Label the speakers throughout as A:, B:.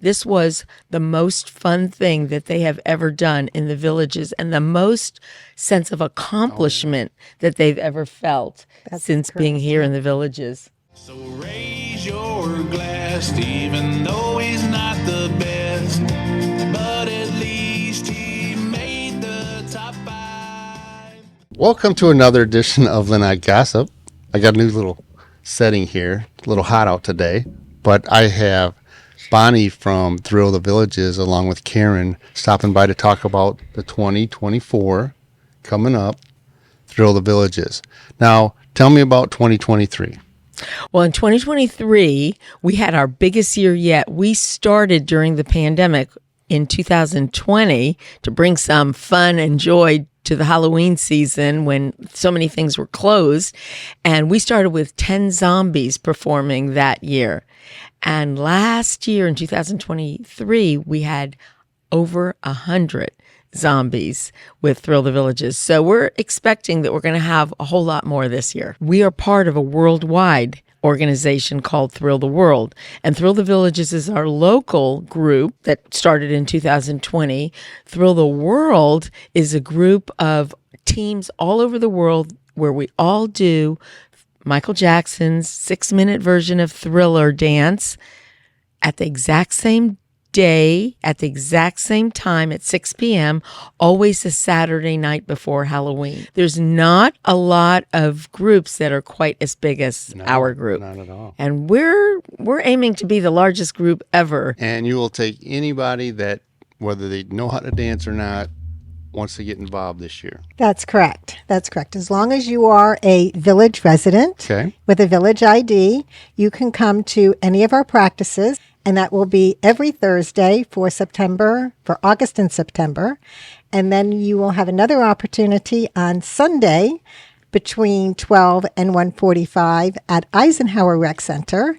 A: this was the most fun thing that they have ever done in the villages and the most sense of accomplishment that they've ever felt since being here in the villages.
B: So raise your glass, even though he's not the best, but at least he made the top 5.
C: Welcome to another edition of Lanai Gossip. I got a new little setting here, a little hot out today, but I have Bonnie from Thrill the Villages along with Karen stopping by to talk about the 2024 coming up, Thrill the Villages. Now, tell me about 2023.
A: Well, in 2023, we had our biggest year yet. We started during the pandemic in 2020 to bring some fun and joy to the Halloween season when so many things were closed. And we started with 10 zombies performing that year. And last year in 2023, we had over 100 zombies with Thrill the Villages. So we're expecting that we're going to have a whole lot more this year. We are part of a worldwide organization called Thrill the World. And Thrill the Villages is our local group that started in 2020. Thrill the World is a group of teams all over the world where we all do Michael Jackson's 6-minute version of Thriller dance at the exact same day, at the exact same time at 6 p.m., always the Saturday night before Halloween. There's not a lot of groups that are quite as big as our group.
C: Not at all.
A: And we're aiming to be the largest group ever.
C: And you will take anybody that, whether they know how to dance or not, wants to get involved this year.
D: That's correct. That's correct. As long as you are a village resident with a village ID, you can come to any of our practices, and that will be every Thursday for August and September. And then you will have another opportunity on Sunday between 12 and 1:45 at Eisenhower Rec Center.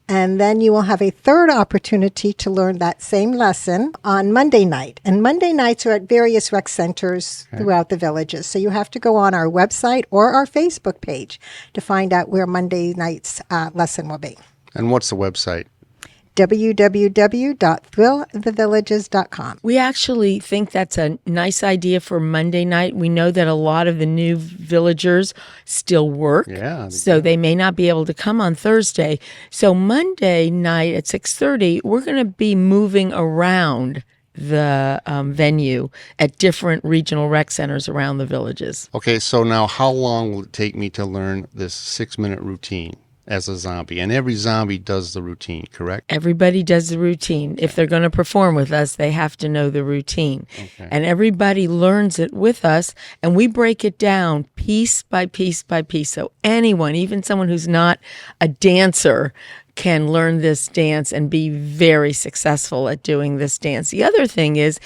D: And then you will have a third opportunity to learn that same lesson on Monday night. And Monday nights are at various rec centers throughout the villages. So you have to go on our website or our Facebook page to find out where Monday night's lesson will be.
C: And what's the website?
D: www.thrillthevillages.com.
A: We actually think that's a nice idea for Monday night. We know that a lot of the new villagers still work, so they may not be able to come on Thursday. So Monday night at 6:30, we're going to be moving around the venue at different regional rec centers around the villages.
C: Okay, so now how long will it take me to learn this 6-minute routine as a zombie? And every zombie does the routine, correct?
A: Everybody does the routine. If they're going to perform with us, they have to know the routine. Okay. And everybody learns it with us, and we break it down piece by piece by piece. So anyone, even someone who's not a dancer, can learn this dance and be very successful at doing this dance. The other thing is,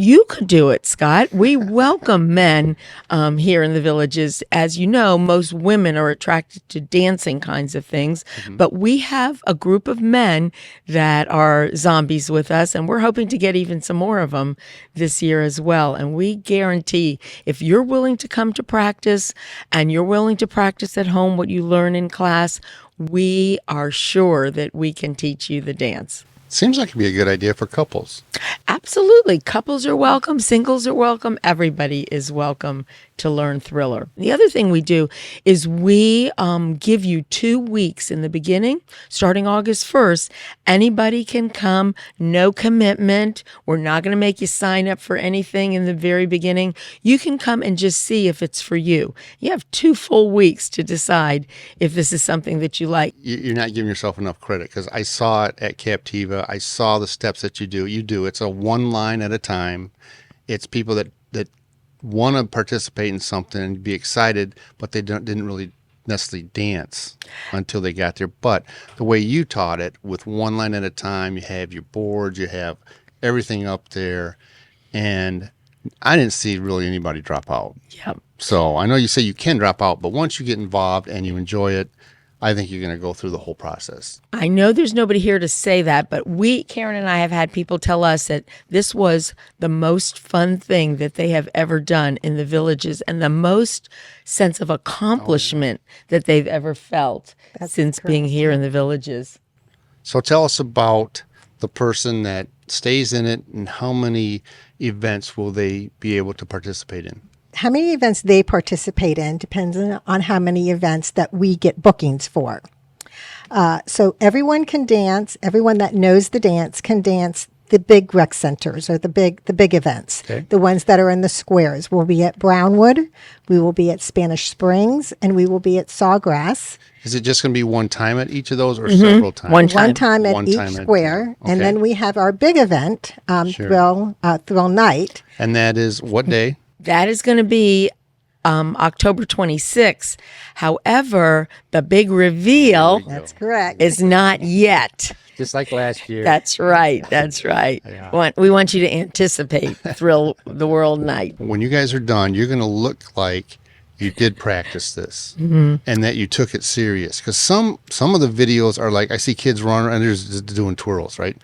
A: you could do it, Scott. We welcome men here in the villages. As you know, most women are attracted to dancing kinds of things, but we have a group of men that are zombies with us, and we're hoping to get even some more of them this year as well. And we guarantee if you're willing to come to practice and you're willing to practice at home what you learn in class, we are sure that we can teach you the dance.
C: Seems like it'd be a good idea for couples.
A: Absolutely. Couples are welcome. Singles are welcome. Everybody is welcome to learn Thriller. The other thing we do is we give you 2 weeks in the beginning, starting August 1st. Anybody can come, no commitment. We're not going to make you sign up for anything in the very beginning. You can come and just see if it's for you. You have 2 full weeks to decide if this is something that you like.
C: You're not giving yourself enough credit, because I saw it at Captiva. I saw the steps that you do. It's a one line at a time. It's people that want to participate in something and be excited, but they didn't really necessarily dance until they got there. But the way you taught it, with one line at a time, you have your boards, you have everything up there, and I didn't see really anybody drop out.
A: Yep.
C: So I know you say you can drop out, but once you get involved and you enjoy it, I think you're going to go through the whole process.
A: I know there's nobody here to say that, but Karen and I have had people tell us that this was the most fun thing that they have ever done in the villages and the most sense of accomplishment that they've ever felt since being here in the villages.
C: So tell us about the person that stays in it, and how many events will they be able to participate in?
D: How many events they participate in depends on how many events that we get bookings for. So everyone can dance. Everyone that knows the dance can dance the big rec centers or the big events.
C: Okay.
D: The ones that are in the squares. We'll be at Brownwood, we will be at Spanish Springs, and we will be at Sawgrass.
C: Is it just going to be one time at each of those, or several times?
A: One time.
D: One time at
C: One
D: each
C: time at-
D: square, and
C: okay.
D: then we have our big event,
C: Sure.
D: Thrill Night.
C: And that is what day?
A: That is going to be October 26th. However, the big reveal
D: That's correct.
A: is not yet.
E: Just like last year.
A: That's right. That's right.
E: Yeah.
A: We want you to anticipate Thrill the World Night.
C: When you guys are done, you're going to look like you did practice this and that you took it serious. Because some of the videos are like, I see kids running and they're just doing twirls, right?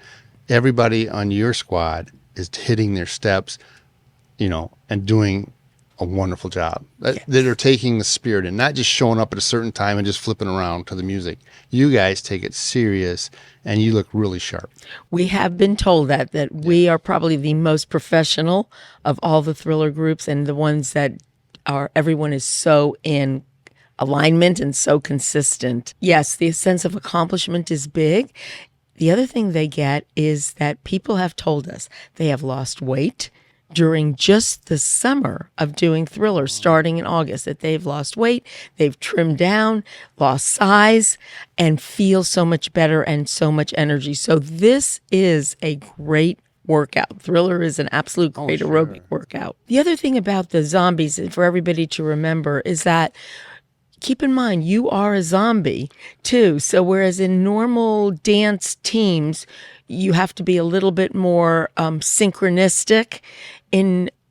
C: Everybody on your squad is hitting their steps, and doing a wonderful job. That are taking the spirit and not just showing up at a certain time and just flipping around to the music. You guys take it serious and you look really sharp.
A: We have been told that we are probably the most professional of all the thriller groups, and the ones that everyone is so in alignment and so consistent. Yes, the sense of accomplishment is big. The other thing they get is that people have told us they have lost weight during just the summer of doing Thriller, starting in August, that they've lost weight, they've trimmed down, lost size, and feel so much better and so much energy. So this is a great workout. Thriller is an absolute great aerobic workout. The other thing about the zombies, and for everybody to remember, is that keep in mind, you are a zombie too. So whereas in normal dance teams, you have to be a little bit more synchronistic.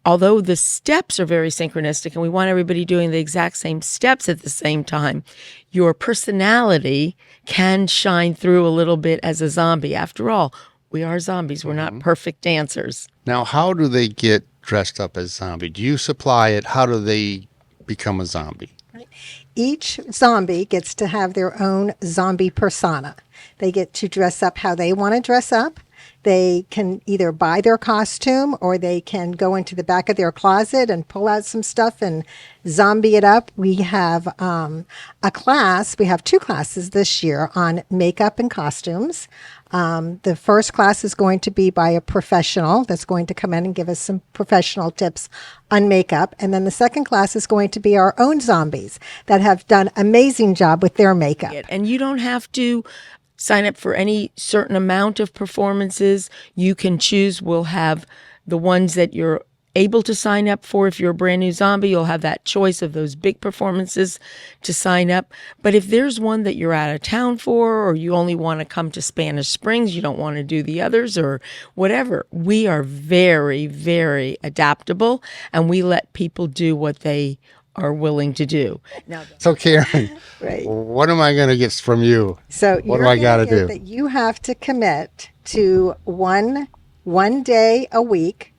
A: Although the steps are very synchronistic and we want everybody doing the exact same steps at the same time, your personality can shine through a little bit as a zombie. After all, we are zombies. We're not perfect dancers.
C: Now, how do they get dressed up as zombie? Do you supply it? How do they become a zombie?
D: Each zombie gets to have their own zombie persona. They get to dress up how they want to dress up. They can either buy their costume or they can go into the back of their closet and pull out some stuff and zombie it up. We have a class. We have 2 classes this year on makeup and costumes. The first class is going to be by a professional that's going to come in and give us some professional tips on makeup. And then the second class is going to be our own zombies that have done amazing job with their makeup.
A: And you don't have to sign up for any certain amount of performances. You can choose. We'll have the ones that you're able to sign up for. If you're a brand new zombie, you'll have that choice of those big performances to sign up. But if there's one that you're out of town for, or you only want to come to Spanish Springs, you don't want to do the others or whatever, we are very, very adaptable, and we let people do what they are willing to do. Now,
C: So, Karen,
D: Right.
C: what am I going to get from you?
D: So
C: What do I gotta do?
D: That you have to commit to one day a week,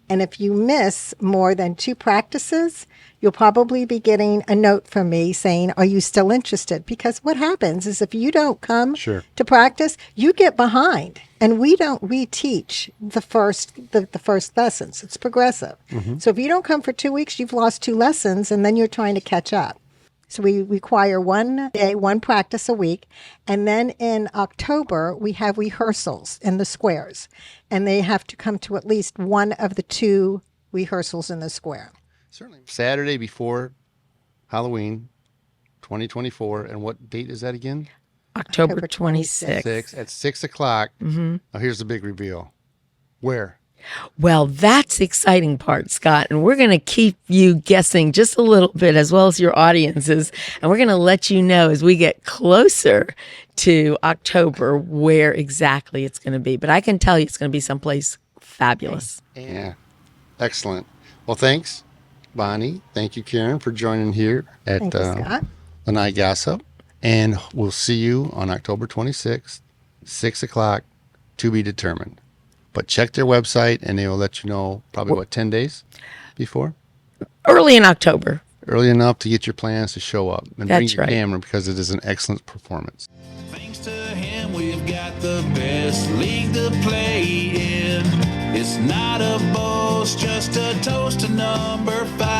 D: and if you miss more than 2 practices, you'll probably be getting a note from me saying, "Are you still interested?" Because what happens is if you don't come
C: Sure.
D: to practice, you get behind, and we don't reteach the first lessons. It's progressive. So if you don't come for 2 weeks, you've lost 2 lessons, and then you're trying to catch up. So we require 1 day, 1 practice a week. And then in October, we have rehearsals in the squares. And they have to come to at least one of the 2 rehearsals in the square.
C: Certainly. Saturday before Halloween 2024. And what date is that again?
A: October
D: October
A: 26th.
C: 6 at 6 o'clock. Now, here's the big reveal. Where?
A: Well, that's the exciting part, Scott. And we're going to keep you guessing just a little bit, as well as your audiences. And we're going to let you know as we get closer to October where exactly it's going to be. But I can tell you it's going to be someplace fabulous.
C: Yeah. Excellent. Well, thanks, Bonnie. Thank you, Karen, for joining here at
D: Thank you, Scott.
C: the Night Gossip. And we'll see you on October 26th, 6 o'clock, to be determined. But check their website and they will let you know probably, 10 days before?
A: Early in October.
C: Early enough to get your plans to show up. And bring
A: That's
C: your
A: right.
C: camera because it is an excellent performance.
B: Thanks to him, we've got the best league to play in. It's not a boast, just a toast to number 5.